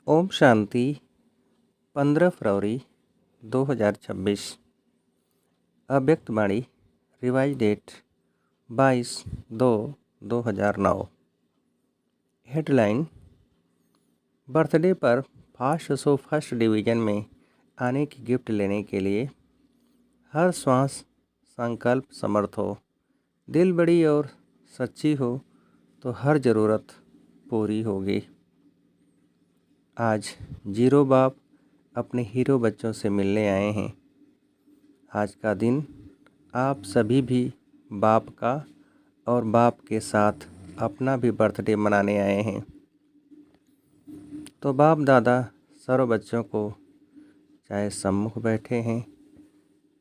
ओम शांति। 15 फरवरी 2026। अव्यक्त वाणी। Revise date 22/2/2009। हेडलाइन। बर्थडे पर फर्स्ट डिवीज़न में आने की गिफ्ट लेने के लिए हर श्वास संकल्प समर्थ हो, दिल बड़ी और सच्ची हो तो हर ज़रूरत पूरी होगी। आज जीरो बाप अपने हीरो बच्चों से मिलने आए हैं। आज का दिन आप सभी भी बाप का और बाप के साथ अपना भी बर्थडे मनाने आए हैं। तो बाप दादा सर्व बच्चों को, चाहे सम्मुख बैठे हैं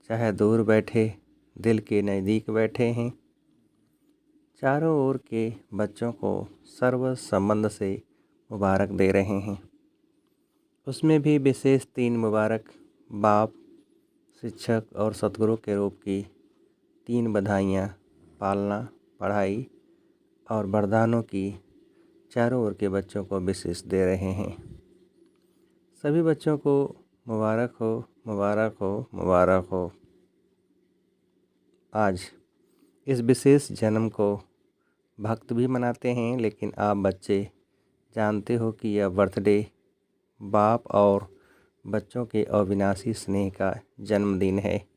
चाहे दूर बैठे, दिल के नज़दीक बैठे हैं, चारों ओर के बच्चों को सर्व संबंध से मुबारक दे रहे हैं। उसमें भी विशेष 3 मुबारक बाप, शिक्षक और सतगुरु के रूप की 3 बधाइयाँ पालना, पढ़ाई और वरदानों की चारों ओर के बच्चों को विशेष दे रहे हैं। सभी बच्चों को मुबारक हो, मुबारक हो, मुबारक हो। आज इस विशेष जन्म को भक्त भी मनाते हैं, लेकिन आप बच्चे जानते हो कि यह बर्थडे बाप और बच्चों के अविनाशी स्नेह का जन्मदिन है।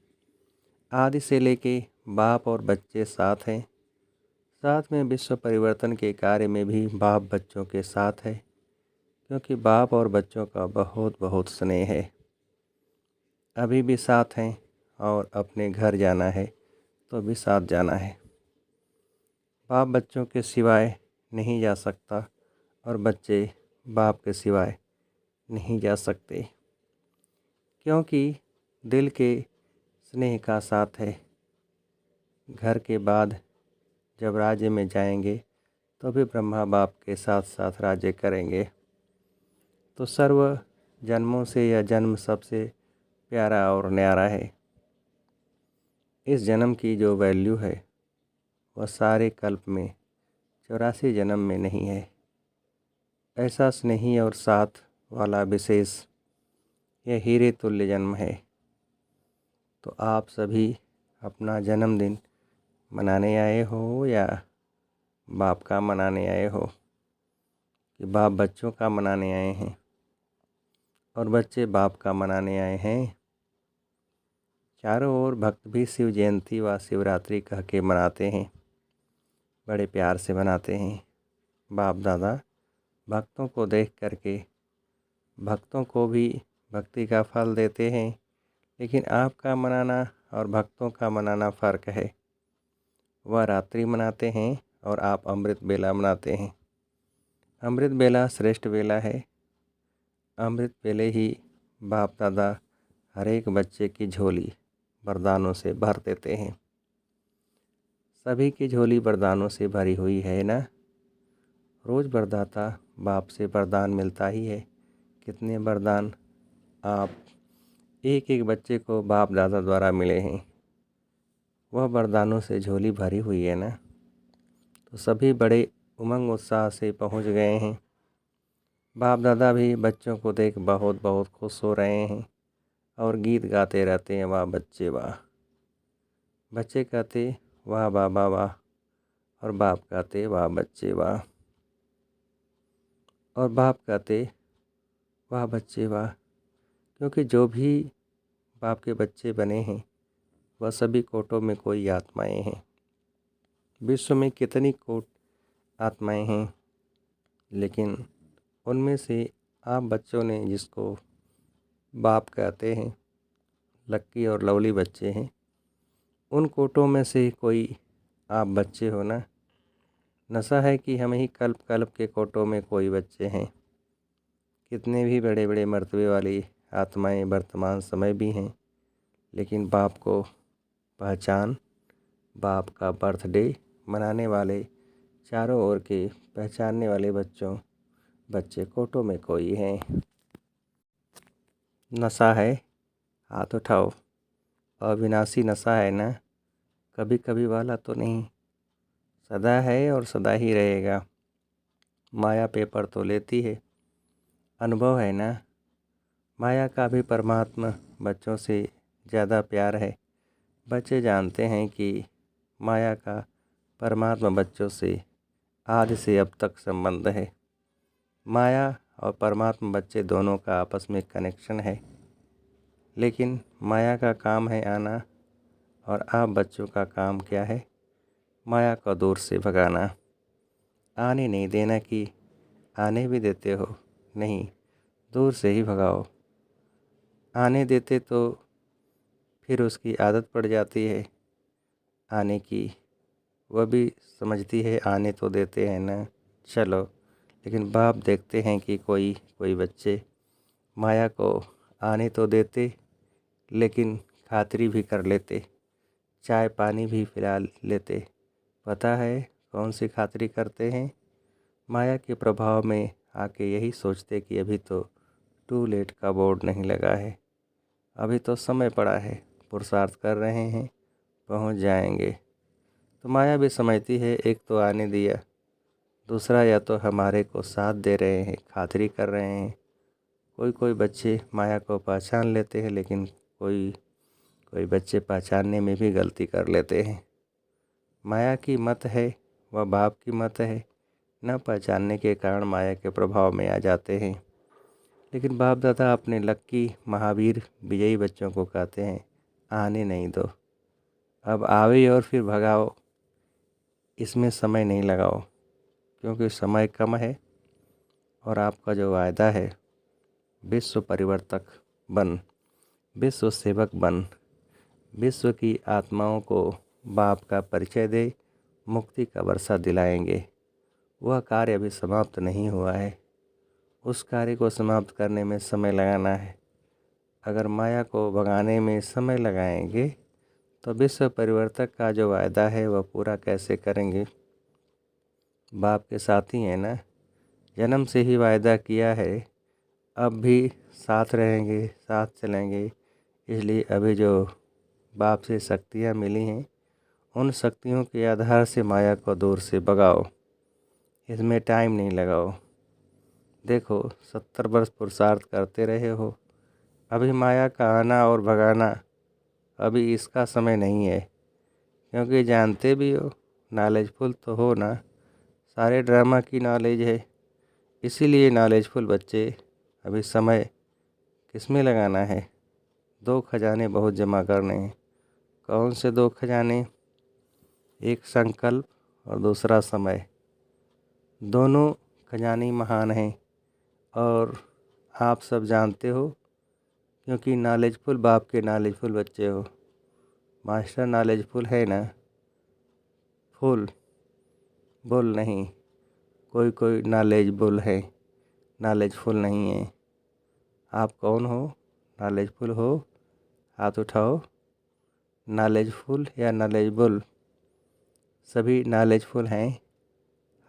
आदि से लेके बाप और बच्चे साथ हैं। साथ में विश्व परिवर्तन के कार्य में भी बाप बच्चों के साथ है, क्योंकि बाप और बच्चों का बहुत बहुत स्नेह है। अभी भी साथ हैं और अपने घर जाना है तो भी साथ जाना है। बाप बच्चों के सिवाय नहीं जा सकता और बच्चे बाप के सिवाय नहीं जा सकते, क्योंकि दिल के स्नेह का साथ है। घर के बाद जब राज्य में जाएंगे तो भी ब्रह्मा बाप के साथ साथ राज्य करेंगे। तो सर्व जन्मों से यह जन्म सबसे प्यारा और न्यारा है। इस जन्म की जो वैल्यू है वह सारे कल्प में 84 जन्म में नहीं है। ऐसा स्नेही और साथ वाला विशेष यह हीरे तुल्य जन्म है। तो आप सभी अपना जन्मदिन मनाने आए हो या बाप का मनाने आए हो, कि बाप बच्चों का मनाने आए हैं और बच्चे बाप का मनाने आए हैं। चारों ओर भक्त भी शिव जयंती व शिवरात्रि कह के मनाते हैं, बड़े प्यार से मनाते हैं। बाप दादा भक्तों को देख करके भक्तों को भी भक्ति का फल देते हैं, लेकिन आपका मनाना और भक्तों का मनाना फ़र्क है। वह रात्रि मनाते हैं और आप अमृत बेला मनाते हैं। अमृत बेला श्रेष्ठ बेला है। अमृत बेले ही बाप दादा हर एक बच्चे की झोली वरदानों से भर देते हैं। सभी की झोली वरदानों से भरी हुई है ना। रोज़ वरदाता बाप से वरदान मिलता ही है। कितने वरदान आप एक एक बच्चे को बाप दादा द्वारा मिले हैं, वह वरदानों से झोली भरी हुई है ना। तो सभी बड़े उमंग उत्साह से पहुंच गए हैं। बाप दादा भी बच्चों को देख बहुत बहुत खुश हो रहे हैं और गीत गाते रहते हैं, वाह बच्चे वाह। बच्चे कहते वाह बाबा वाह और बाप कहते वाह बच्चे वाह, और बाप कहते वाह बच्चे वाह। क्योंकि जो भी बाप के बच्चे बने हैं वह सभी कोटों में कोई आत्माएं हैं। विश्व में कितनी कोट आत्माएं हैं, लेकिन उनमें से आप बच्चों ने जिसको बाप कहते हैं, लक्की और लवली बच्चे हैं, उन कोटों में से कोई आप बच्चे हो ना। नशा है कि हम ही कल्प कल्प के कोटों में कोई बच्चे हैं। कितने भी बड़े बड़े मर्तबे वाली आत्माएं वर्तमान समय भी हैं, लेकिन बाप को पहचान, बाप का बर्थडे मनाने वाले चारों ओर के पहचानने वाले बच्चे कोटों में कोई हैं। नशा है, हाथ उठाओ। अविनाशी नशा है ना, कभी कभी वाला तो नहीं, सदा है और सदा ही रहेगा। माया पेपर तो लेती है, अनुभव है ना। माया का भी परमात्मा बच्चों से ज़्यादा प्यार है। बच्चे जानते हैं कि माया का परमात्मा बच्चों से आदि से अब तक संबंध है। माया और परमात्मा बच्चे दोनों का आपस में कनेक्शन है। लेकिन माया का काम है आना, और आप बच्चों का काम क्या है? माया को दूर से भगाना। आने नहीं देना कि आने भी देते हो, नहीं, दूर से ही भगाओ। आने देते तो फिर उसकी आदत पड़ जाती है आने की। वह भी समझती है आने तो देते हैं ना, चलो। लेकिन बाप देखते हैं कि कोई कोई बच्चे माया को आने तो देते, लेकिन खातिरी भी कर लेते, चाय पानी भी पिला लेते। पता है कौन सी खातिरी करते हैं? माया के प्रभाव में आके यही सोचते कि अभी तो टू लेट का बोर्ड नहीं लगा है, अभी तो समय पड़ा है, पुरुषार्थ कर रहे हैं, पहुंच जाएंगे। तो माया भी समझती है एक तो आने दिया, दूसरा या तो हमारे को साथ दे रहे हैं, खातिरी कर रहे हैं। कोई कोई बच्चे माया को पहचान लेते हैं, लेकिन कोई कोई बच्चे पहचानने में भी गलती कर लेते हैं। माया की मत है, वह बाप की मत है, न पहचानने के कारण माया के प्रभाव में आ जाते हैं। लेकिन बाप दादा अपने लक्की महावीर विजयी बच्चों को कहते हैं, आने नहीं दो, अब आवे और फिर भगाओ, इसमें समय नहीं लगाओ, क्योंकि समय कम है। और आपका जो वायदा है, विश्व परिवर्तक बन, विश्व सेवक बन, विश्व की आत्माओं को बाप का परिचय दे, मुक्ति का वर्षा दिलाएंगे। वह कार्य अभी समाप्त नहीं हुआ है, उस कार्य को समाप्त करने में समय लगाना है। अगर माया को भगाने में समय लगाएंगे तो विश्व परिवर्तक का जो वायदा है वह पूरा कैसे करेंगे? बाप के साथी हैं ना, जन्म से ही वायदा किया है, अब भी साथ रहेंगे, साथ चलेंगे। इसलिए अभी जो बाप से शक्तियाँ मिली हैं, उन शक्तियों के आधार से माया को दूर से भगाओ, इसमें टाइम नहीं लगाओ। देखो 70 वर्ष पुरुषार्थ करते रहे हो, अभी माया का आना और भगाना अभी इसका समय नहीं है, क्योंकि जानते भी हो, नॉलेजफुल तो हो ना, सारे ड्रामा की नॉलेज है। इसीलिए नॉलेजफुल बच्चे अभी समय किस में लगाना है? 2 खजाने बहुत जमा करने हैं। कौन से 2 खजाने? एक संकल्प और दूसरा समय। दोनों खजाने महान हैं और आप सब जानते हो, क्योंकि नॉलेजफुल बाप के नॉलेजफुल बच्चे हो। मास्टर नॉलेजफुल है ना? फुल बुल नहीं, कोई कोई नॉलेजबुल है, नॉलेजफुल नहीं है। आप कौन हो? नॉलेजफुल हो? हाथ उठाओ। नॉलेजफुल या नॉलेजबुल? सभी नॉलेजफुल हैं,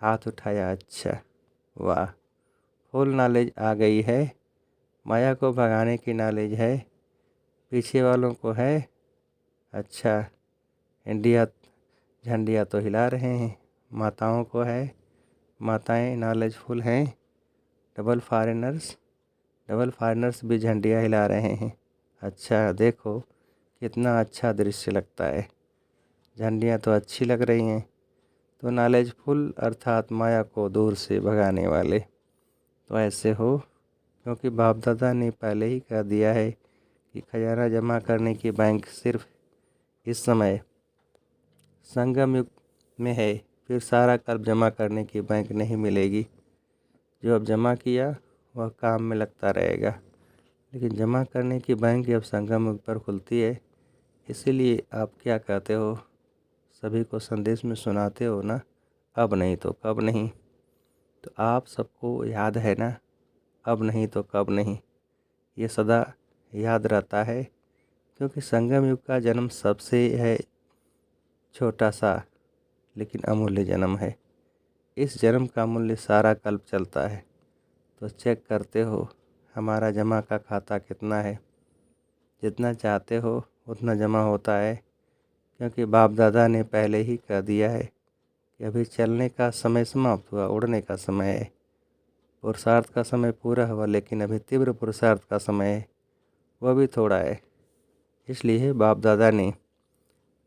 हाथ उठाया। अच्छा, वाह, फुल नॉलेज आ गई है। माया को भगाने की नॉलेज है, पीछे वालों को है। अच्छा, इंडिया झंडिया तो हिला रहे हैं। माताओं को है, माताएं नॉलेजफुल हैं। डबल फॉरेनर्स भी झंडियाँ हिला रहे हैं। अच्छा, देखो कितना अच्छा दृश्य लगता है, झंडियाँ तो अच्छी लग रही हैं। तो नॉलेजफुल अर्थात माया को दूर से भगाने वाले तो ऐसे हो, क्योंकि बाप दादा ने पहले ही कह दिया है कि खजाना जमा करने की बैंक सिर्फ इस समय संगम युग में है, फिर सारा कर्ज जमा करने की बैंक नहीं मिलेगी। जो अब जमा किया वह काम में लगता रहेगा, लेकिन जमा करने की बैंक अब संगम युग पर खुलती है। इसीलिए आप क्या कहते हो, सभी को संदेश में सुनाते हो ना, अब नहीं तो कब नहीं। तो आप सबको याद है ना, अब नहीं तो कब नहीं, ये सदा याद रहता है। क्योंकि संगम युग का जन्म सबसे है छोटा सा, लेकिन अमूल्य जन्म है। इस जन्म का मूल्य सारा कल्प चलता है। तो चेक करते हो हमारा जमा का खाता कितना है? जितना चाहते हो उतना जमा होता है, क्योंकि बाप दादा ने पहले ही कह दिया है कि अभी चलने का समय समाप्त हुआ, उड़ने का समय है। पुरुषार्थ का समय पूरा हुआ, लेकिन अभी तीव्र पुरुषार्थ का समय है, वह भी थोड़ा है। इसलिए बाप दादा ने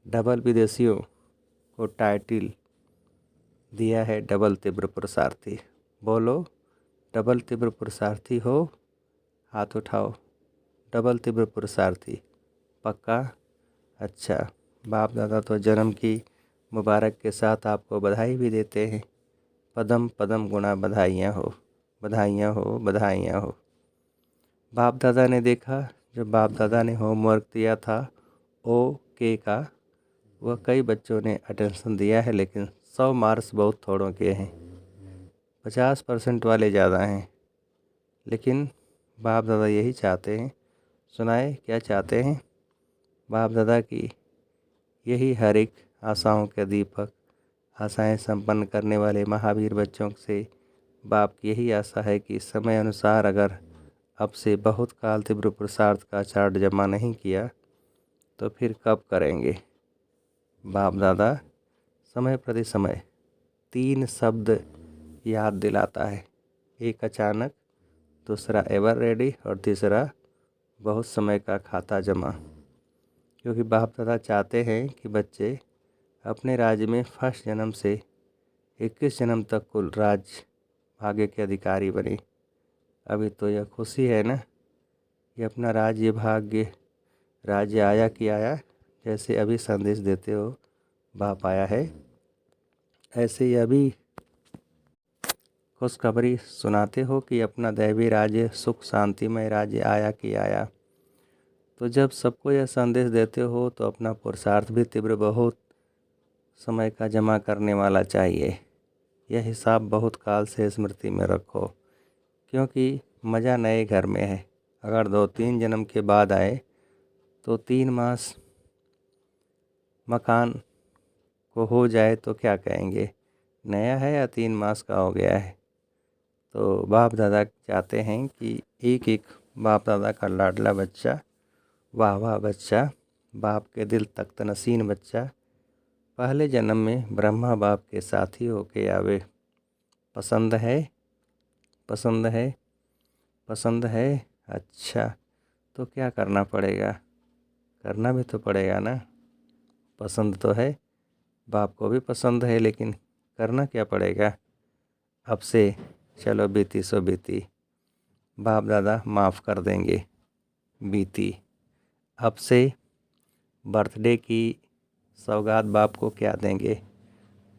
डबल विदेशियों को टाइटल दिया है डबल तीव्र पुरुषार्थी। बोलो, डबल तीव्र पुरुषार्थी हो? हाथ उठाओ। डबल तीव्र पुरुषार्थी पक्का? अच्छा, बाप दादा तो जन्म की मुबारक के साथ आपको बधाई भी देते हैं। पदम पदम गुणा बधाइयाँ हो, बधाइयाँ हो, बधाइयाँ हो। बाप दादा ने देखा, जब बाप दादा ने होमवर्क दिया था ओके का, वह कई बच्चों ने अटेंशन दिया है, लेकिन 100 मार्क्स बहुत थोड़ों के हैं। 50% वाले ज़्यादा हैं। लेकिन बाप दादा यही चाहते हैं। सुनाए क्या चाहते हैं? बाप दादा की यही हर एक आशाओं के दीपक, आशाएं संपन्न करने वाले महावीर बच्चों से बाप की यही आशा है कि समय अनुसार अगर अब से बहुत काल तीव्र पुरुषार्थ का चार्ट जमा नहीं किया तो फिर कब करेंगे? बाप दादा समय प्रति समय 3 शब्द याद दिलाता है। एक अचानक, दूसरा एवर रेडी और तीसरा बहुत समय का खाता जमा। क्योंकि बाप दादा चाहते हैं कि बच्चे अपने राज्य में फर्स्ट जन्म से 21 जन्म तक कुल राज्य भाग्य के अधिकारी बने। अभी तो यह खुशी है ना कि अपना राज्य भाग्य राज्य आया कि आया। जैसे अभी संदेश देते हो बाप आया है, ऐसे ही अभी खुशखबरी सुनाते हो कि अपना दैवी राज्य सुख शांतिमय राज्य आया कि आया। तो जब सबको यह संदेश देते हो तो अपना पुरुषार्थ भी तीव्र बहुत समय का जमा करने वाला चाहिए। यह हिसाब बहुत काल से स्मृति में रखो, क्योंकि मज़ा नए घर में है। अगर 2-3 जन्म के बाद आए तो 3 मास मकान को हो जाए तो क्या कहेंगे, नया है या 3 मास का हो गया है? तो बाप दादा चाहते हैं कि एक एक बाप दादा का लाडला बच्चा, वाह वाह बच्चा, बाप के दिल तख्त नसीन बच्चा पहले जन्म में ब्रह्मा बाप के साथी होके आवे। पसंद है? पसंद है? पसंद है? अच्छा, तो क्या करना पड़ेगा? करना भी तो पड़ेगा ना। पसंद तो है, बाप को भी पसंद है, लेकिन करना क्या पड़ेगा? अब से चलो बीती सो बीती, बाप दादा माफ़ कर देंगे। बीती। अब से बर्थडे की सौगात बाप को क्या देंगे?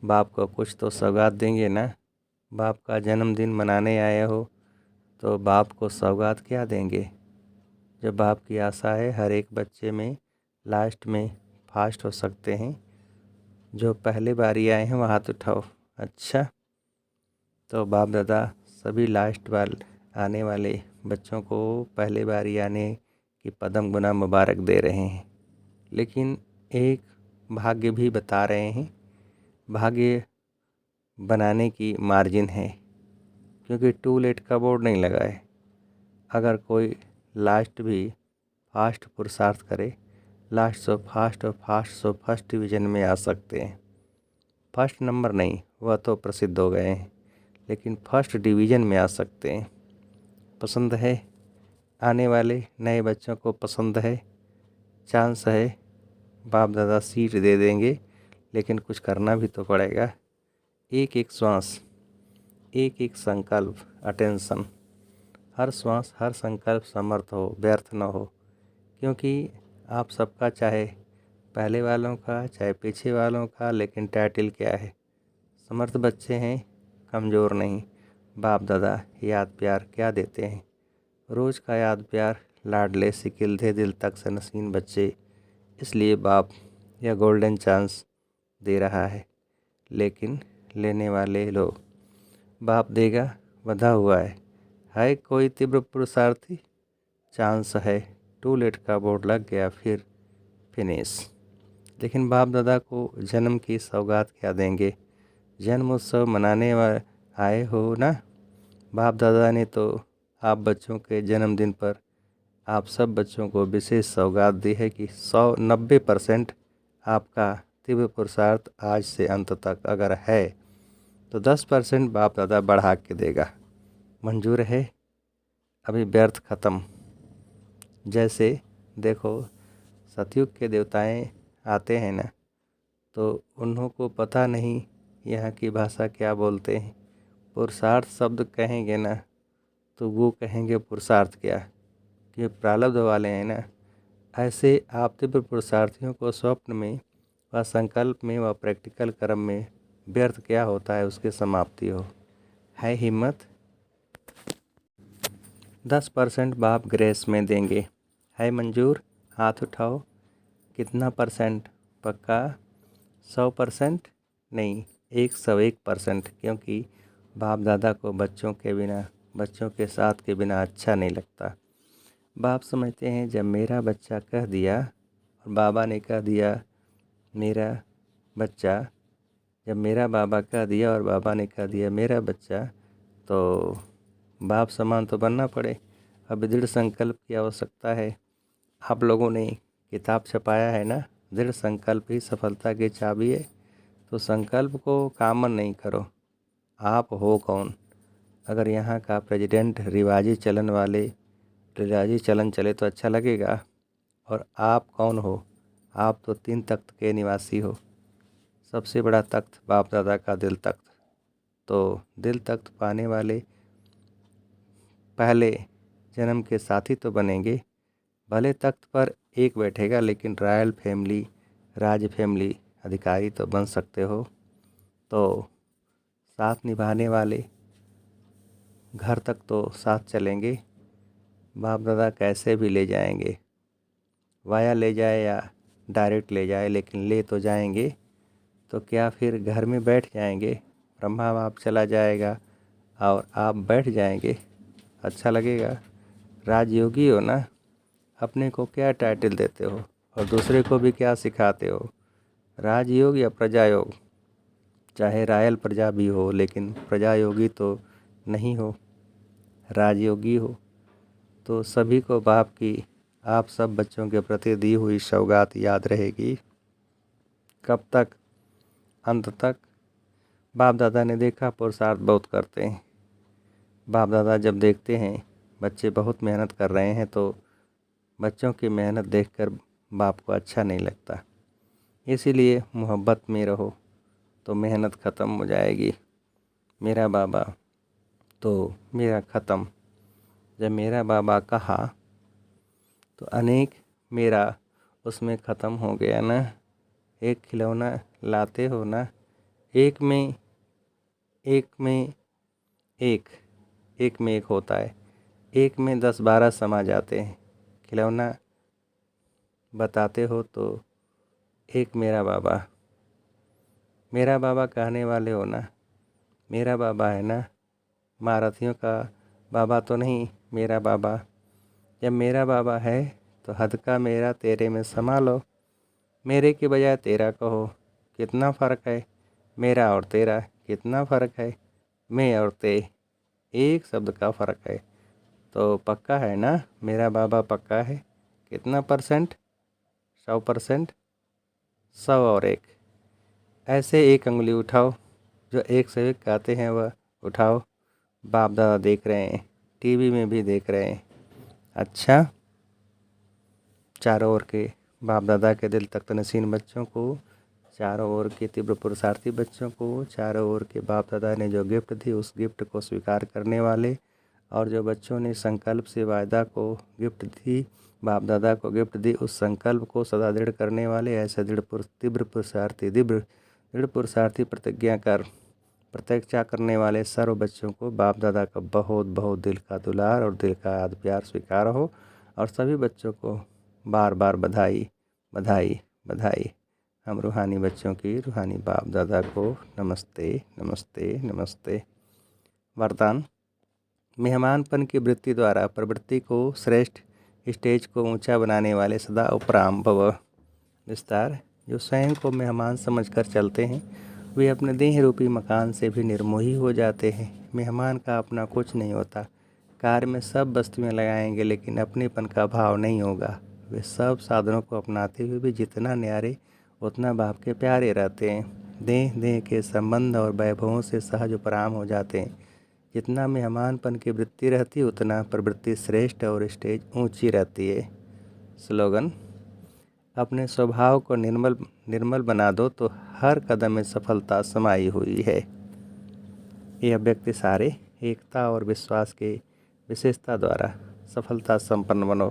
बाप को कुछ तो सौगात देंगे ना। बाप का जन्मदिन मनाने आए हो तो बाप को सौगात क्या देंगे? जब बाप की आशा है हर एक बच्चे में लास्ट में फास्ट हो सकते हैं। जो पहले बारी आए हैं वह हाथ उठाओ। अच्छा, तो बाप दादा सभी लास्ट बार आने वाले बच्चों को पहले बारी आने की पदम गुना मुबारक दे रहे हैं। लेकिन एक भाग्य भी बता रहे हैं। भाग्य बनाने की मार्जिन है, क्योंकि टू लेट का बोर्ड नहीं लगा है। अगर कोई लास्ट भी फास्ट पुरुषार्थ करे, लास्ट सो फास्ट और फास्ट सो फर्स्ट डिवीज़न में आ सकते हैं। फर्स्ट नंबर नहीं, वह तो प्रसिद्ध हो गए हैं, लेकिन फर्स्ट डिवीज़न में आ सकते हैं। पसंद है? आने वाले नए बच्चों को पसंद है? चांस है, बाप दादा सीट दे देंगे, लेकिन कुछ करना भी तो पड़ेगा। एक एक श्वास, एक एक संकल्प, अटेंशन, हर श्वास हर संकल्प समर्थ हो, व्यर्थ न हो। क्योंकि आप सबका, चाहे पहले वालों का चाहे पीछे वालों का, लेकिन टाइटल क्या है? समर्थ बच्चे हैं, कमज़ोर नहीं। बाप दादा याद प्यार क्या देते हैं? रोज़ का याद प्यार, लाडले सिकिलधे दिल तक से नसीन बच्चे। इसलिए बाप यह गोल्डन चांस दे रहा है, लेकिन लेने वाले लोग। बाप देगा, बंधा हुआ है कोई तीव्र पुरुषार्थी? चांस है, टू लेट का बोर्ड लग गया, फिर फिनिश। लेकिन बाप दादा को जन्म की सौगात क्या देंगे? जन्म उत्सव मनाने आए हो ना। बाप दादा ने तो आप बच्चों के जन्मदिन पर आप सब बच्चों को विशेष सौगात दी है कि 90% आपका तीव्र पुरुषार्थ आज से अंत तक अगर है तो 10% बाप दादा बढ़ा के देगा। मंजूर है, अभी व्यर्थ ख़त्म। जैसे देखो, सतयुग के देवताएं आते हैं ना, तो उन्हों को पता नहीं यहाँ की भाषा क्या बोलते हैं। पुरुषार्थ शब्द कहेंगे ना तो वो कहेंगे पुरुषार्थ क्या, कि प्रारब्ध वाले हैं ना। ऐसे आप तीव्र पुरुषार्थियों को स्वप्न में व संकल्प में व प्रैक्टिकल कर्म में व्यर्थ क्या होता है उसकी समाप्ति हो। है हिम्मत? 10% बाप ग्रेस में देंगे। है मंजूर? हाथ उठाओ। कितना परसेंट? पक्का? 100%? नहीं, 101%। क्योंकि बाप दादा को बच्चों के बिना, बच्चों के साथ के बिना अच्छा नहीं लगता। बाप समझते हैं जब मेरा बच्चा कह दिया और बाबा ने कह दिया मेरा बच्चा, जब मेरा बाबा कह दिया और बाबा ने कह दिया मेरा बच्चा, तो बाप समान तो बनना पड़े। अब दृढ़ संकल्प की आवश्यकता है। आप लोगों ने किताब छपाया है ना, दृढ़ संकल्प ही सफलता की चाबी है। तो संकल्प को कामन नहीं करो। आप हो कौन? अगर यहाँ का प्रेसिडेंट रिवाजी चलन वाले रिवाजी चलन चले तो अच्छा लगेगा। और आप कौन हो? आप तो 3 तख्त के निवासी हो। सबसे बड़ा तख्त बाप दादा का दिल तख्त। तो दिल तख्त पाने वाले पहले जन्म के साथी तो बनेंगे। भले तख्त पर एक बैठेगा, लेकिन रॉयल फैमिली, राज फैमिली अधिकारी तो बन सकते हो। तो साथ निभाने वाले घर तक तो साथ चलेंगे। बाप दादा कैसे भी ले जाएंगे, वाया ले जाए या डायरेक्ट ले जाए, लेकिन ले तो जाएंगे। तो क्या फिर घर में बैठ जाएंगे? ब्रह्मा बाप चला जाएगा और आप बैठ जाएंगे? अच्छा लगेगा? राजयोगी हो ना, अपने को क्या टाइटल देते हो और दूसरे को भी क्या सिखाते हो? राजयोग या प्रजा योग? चाहे रायल प्रजा भी हो, लेकिन प्रजा योगी तो नहीं हो, राजयोगी हो। तो सभी को बाप की आप सब बच्चों के प्रति दी हुई सौगात याद रहेगी। कब तक? अंत तक। बाप दादा ने देखा पुरुषार्थ बहुत करते हैं। बाप दादा जब देखते हैं बच्चे बहुत मेहनत कर रहे हैं, तो बच्चों की मेहनत देखकर बाप को अच्छा नहीं लगता। इसीलिए मोहब्बत में रहो तो मेहनत ख़त्म हो जाएगी। मेरा बाबा तो मेरा ख़त्म। जब मेरा बाबा कहा तो अनेक मेरा उसमें ख़त्म हो गया ना। एक खिलौना लाते हो ना, एक में एक होता है, एक में 10-12 समा जाते हैं। खिलौना बताते हो तो एक मेरा बाबा कहने वाले हो ना। मेरा बाबा है ना, महारथियों का बाबा तो नहीं, मेरा बाबा। जब मेरा बाबा है तो हद का मेरा तेरे में समा लो। मेरे के बजाय तेरा कहो। कितना फ़र्क है? मेरा और तेरा कितना फ़र्क है? मैं और ते, एक शब्द का फ़र्क है। तो पक्का है ना, मेरा बाबा पक्का है? कितना परसेंट? 100%? 100 और 1। ऐसे एक उंगली उठाओ। जो 1 से 1 कहते हैं वह उठाओ। बाप दादा देख रहे हैं, टीवी में भी देख रहे हैं। अच्छा, चारों ओर के बाप दादा के दिल तख्त नशीन बच्चों को, चारों ओर के तीव्र पुरुषार्थी बच्चों को, चारों ओर के बाप दादा ने जो गिफ्ट दी उस गिफ्ट को स्वीकार करने वाले, और जो बच्चों ने संकल्प से वायदा को गिफ्ट दी, बाप दादा को गिफ्ट दी, उस संकल्प को सदा दृढ़ करने वाले, ऐसे तीव्र पुरुषार्थी प्रतिज्ञा कर प्रतीक्षा करने वाले सर्व बच्चों को बाप दादा का बहुत बहुत दिल का दुलार और दिल का याद प्यार स्वीकार हो। और सभी बच्चों को बार बार बधाई बधाई बधाई। हम रूहानी बच्चों की रूहानी बाप दादा को नमस्ते नमस्ते नमस्ते। वरदान। मेहमानपन की वृत्ति द्वारा प्रवृत्ति को श्रेष्ठ स्टेज को ऊंचा बनाने वाले सदा उपराम भव। विस्तार। जो स्वयं को मेहमान समझकर चलते हैं वे अपने देह रूपी मकान से भी निर्मोही हो जाते हैं। मेहमान का अपना कुछ नहीं होता। कार्य में सब वस्तुएं लगाएंगे, लेकिन अपनेपन का भाव नहीं होगा। वे सब साधनों को अपनाते हुए भी जितना न्यारे उतना बाप के प्यारे रहते हैं। देह के संबंध और वैभवों से सहज उपराम हो जाते हैं। जितना मेहमानपन की वृत्ति रहती उतना प्रवृत्ति श्रेष्ठ और स्टेज ऊंची रहती है। स्लोगन: अपने स्वभाव को निर्मल बना दो तो हर कदम में सफलता समाई हुई है। यह व्यक्ति सारे एकता और विश्वास के विशेषता द्वारा सफलता संपन्न बनो।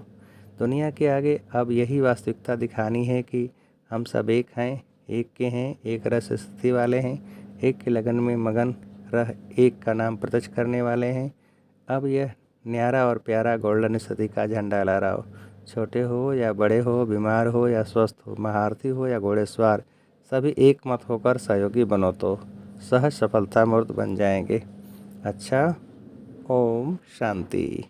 दुनिया के आगे अब यही वास्तविकता दिखानी है कि हम सब एक हैं, एक के हैं, एक रस स्थिति वाले हैं, एक के लगन में मगन रह एक का नाम प्रत्यक्ष करने वाले हैं। अब यह न्यारा और प्यारा गोल्डन स्थिति का झंडा लहराओ। छोटे हो या बड़े हो, बीमार हो या स्वस्थ हो, महारथी हो या घोड़ेसवार, सभी एक मत होकर सहयोगी बनो तो सहज सफलता मूर्त बन जाएंगे। अच्छा, ओम शांति।